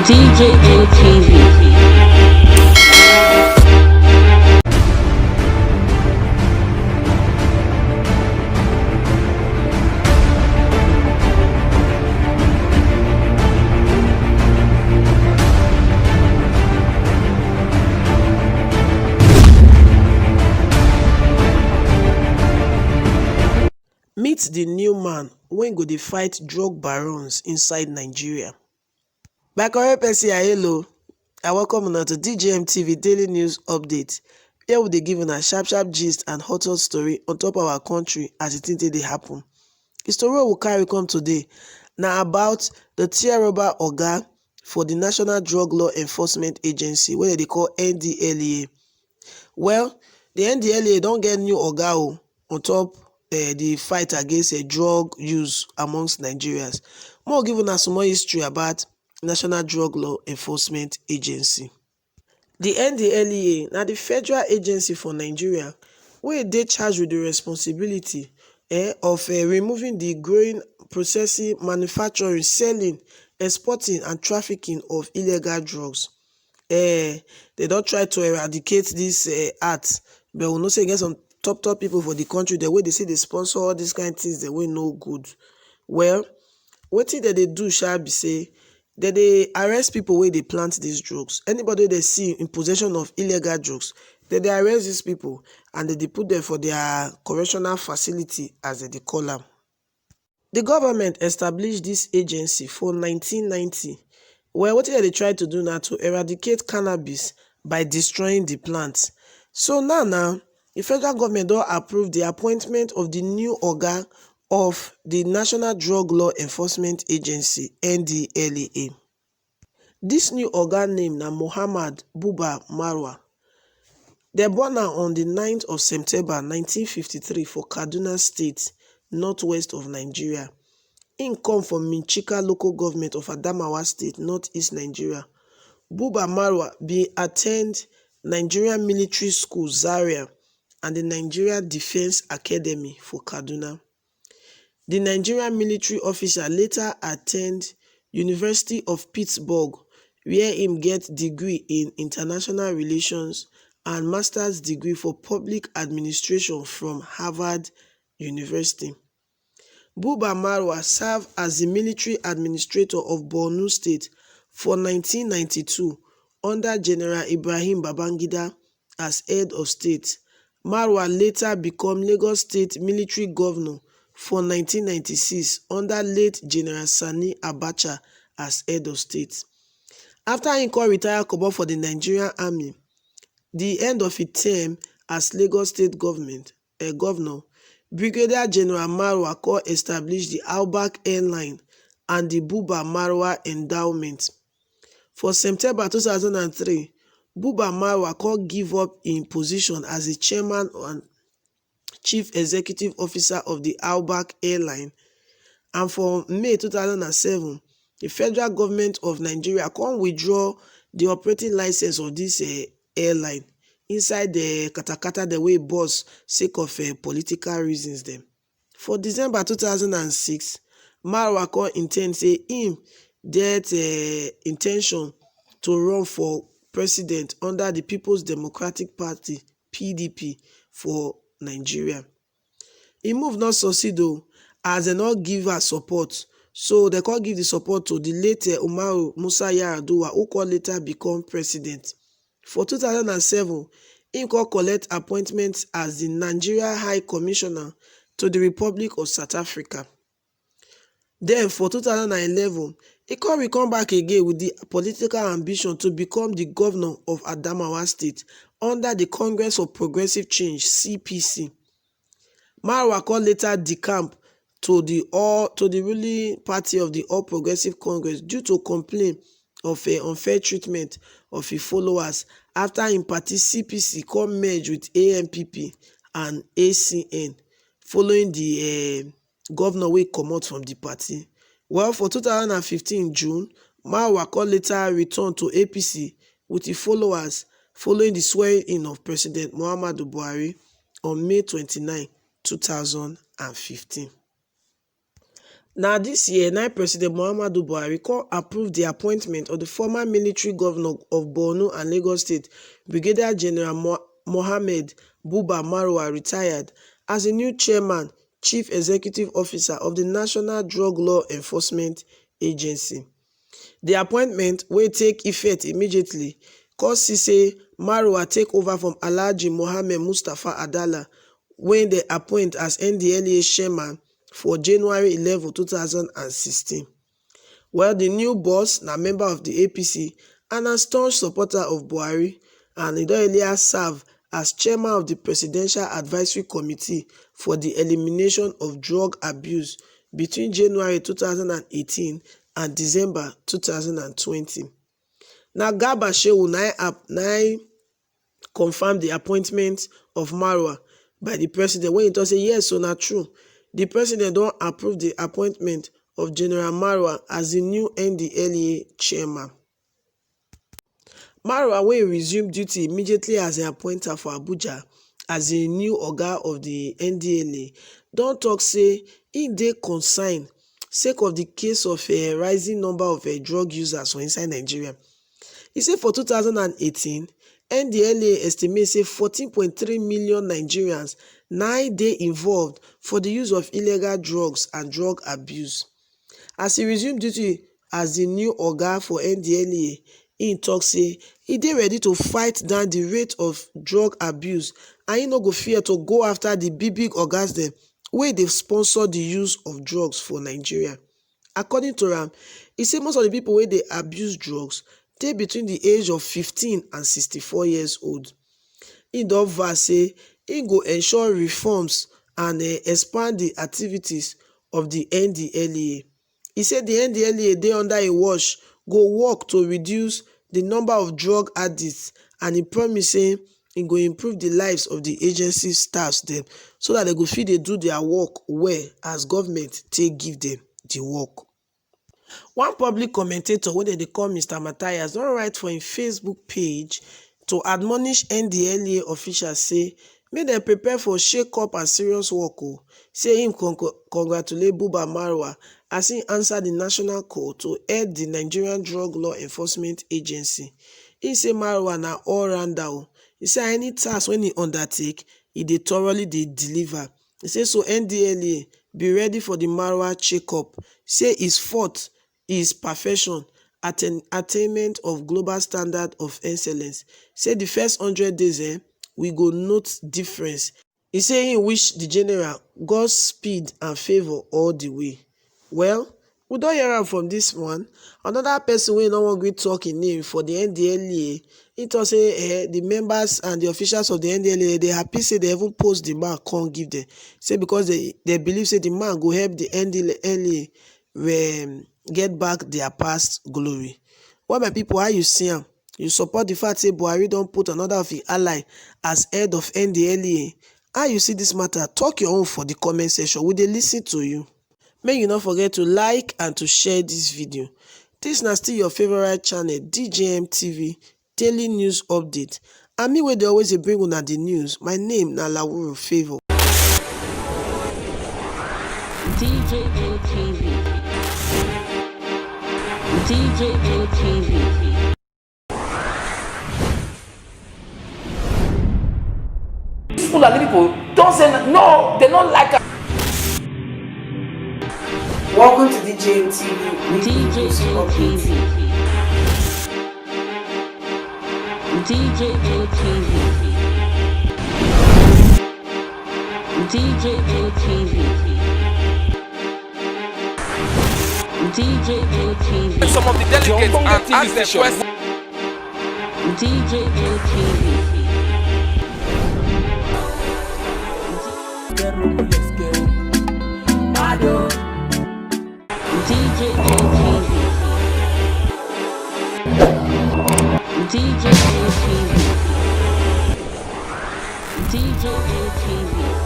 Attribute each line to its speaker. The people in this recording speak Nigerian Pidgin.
Speaker 1: DJM TV.
Speaker 2: Meet the new man wey go dey fight drug barons inside Nigeria. My correct person, hello. I welcome una to DJM TV daily news update. Here we dey give una sharp gist and hot story on top our country as it dey happen. The story we carry come today na about the tear-rubber oga for the National Drug Law Enforcement Agency wey dey call Ndlea. Well, the Ndlea don get new oga on top the fight against drug use amongst Nigerians. More give una some more history about National Drug Law Enforcement Agency. The Ndlea na the federal agency for Nigeria wey dey charged with the responsibility of removing the growing, processing, manufacturing, selling, exporting and trafficking of illegal drugs. They don try to eradicate this act, but we know say get some top people for the country the way they say they sponsor all these kind of things the way no good. Well, wetin dem dey do be say dem dey arrest people wey dey plant these drugs. Anybody they see in possession of illegal drugs, dem dey arrest these people and they put them for their correctional facility as they call am. The government established this agency for 1990. Well, what they try to do now to eradicate cannabis by destroying the plants. So now the federal government don approve the appointment of the new oga of the National Drug Law Enforcement Agency, Ndlea. This new oga name na Muhammad Buba Marwa. They born am on the 9th of September 1953 for Kaduna State, northwest of Nigeria. He come from Minchika local government of Adamawa State, northeast Nigeria. Buba Marwa bin attend Nigerian Military School, Zaria, and the Nigerian Defense Academy for Kaduna. The Nigerian military officer later attend University of Pittsburgh, where him get degree in international relations and master's degree for public administration from Harvard University. Buba Marwa served as the military administrator of Borno State for 1992 under General Ibrahim Babangida as head of state. Marwa later became Lagos State military governor for 1996 under late General Sani Abacha as head of state. After he retired for the Nigerian army, the end of his term as Lagos State governor, Brigadier General Marwa established the Albak Airline and the Buba Marwa Endowment. For September 2003, Buba Marwa give up in position as the chairman and chief executive officer of the Albak Airline, and for May 2007, the federal government of Nigeria withdraw the operating license of this airline inside the katakata the way boss sake of political reasons them. For December 2006, Marwa intend say him get intention to run for president under the People's Democratic Party (PDP) for Nigeria. He move not succeed as they not give her support, so they can't give the support to the late Umaru Musa Yar'Adua, who later become president. For 2007, he collect appointment as the Nigeria High Commissioner to the Republic of South Africa. Then for 2011, he come back again with the political ambition to become the governor of Adamawa State under the Congress of Progressive Change (CPC). Marwa later decamp to the ruling party of the All Progressive Congress due to complaint of unfair treatment of his followers after him party CPC merge with ANPP and ACN following the governor wey comot from the party. Well, for 2015 June, Marwa later returned to APC with his followers following the swearing-in of President Muhammadu Buhari on May 29, 2015. Now this year, President Muhammadu Buhari approved the appointment of the former military governor of Borno and Lagos State, Brigadier General Mohammed Buba Marwa, retired, as the new chairman, chief executive officer of the National Drug Law Enforcement Agency. The appointment will take effect immediately, cause say Marwa take over from Alhaji Mohammed Mustafa Adala when they appoint as Ndlea chairman for January 11, 2016. Well, the new boss na member of the APC and a staunch supporter of Buhari, and he don earlier serve as chairman of the Presidential Advisory Committee for the Elimination of Drug Abuse between January 2018 and December 2020. Now, Garba Shehu na confirmed the appointment of Marwa by the president when he talk say yes, so na true. The president don approve the appointment of General Marwa as the new Ndlea chairman. Marwa will resume duty immediately as an appointer for Abuja as the new oga of the Ndlea. Don talk say im dey concerned sake of the case of a rising number of drug users for inside Nigeria. He say for 2018, Ndlea estimate say 14.3 million Nigerians na dey involved for the use of illegal drugs and drug abuse. As he resumed duty as the new oga for Ndlea, im tok say e dey ready to fight down the rate of drug abuse and e no go fear to go after the big ogas dem wey dey sponsor the use of drugs for Nigeria. According to am, e say most of the people wey dey abuse drugs dey between the age of 15 and 64 years old. Im don vow say im go ensure reforms and expand the activities of the Ndlea. He said the Ndlea dey under a watch go work to reduce the number of drug addicts, and he promise say e go improve the lives of the agency staffs dem so that they go fit dey do their work well as government take give them the work. One public commentator wey dem dey call Mr. Matthias don write for im Facebook page to admonish Ndlea officials say make dem prepare for shake up and serious work o. Say im congratulate Buba Marwa as im answer the national call to head the Nigerian Drug Law Enforcement Agency. Im say Marwa na all-rounder o. He say any task wey e undertake, e dey thoroughly dey deliver. He say so Ndlea be ready for the Marwa check-up. Say his forte is perfection, attainment of global standard of excellence. Say the first 100 days we go note difference. He say he wish the general God's speed and favour all the way. Well, we don hear am from this one. Another person wey no wan gree talk im name for the Ndlea, he talk say the members and the officials of the Ndlea dey happy say they even post the man come give them. Say because they believe say the man go help the Ndlea get back their past glory. Well, my people, how you see am? You support the fact say Buhari don put another of his ally as head of Ndlea? How you see this matter? Talk your own for the comment section. We dey listen to you. Make you not forget to like and to share this video. This na still your favorite channel, DJM TV daily news update. And me wey dey always dey bring una the news. My name na Lawuro Favour.
Speaker 1: DJM TV. DJM TV.
Speaker 3: People don't say no, they don't like it.
Speaker 2: Welcome to DJM TV.
Speaker 1: DJM TV. DJM TV. DJM TV. DJM TV.
Speaker 3: Some of the delegates and ask them questions.
Speaker 1: DJM TV. DJM TV. DJM TV.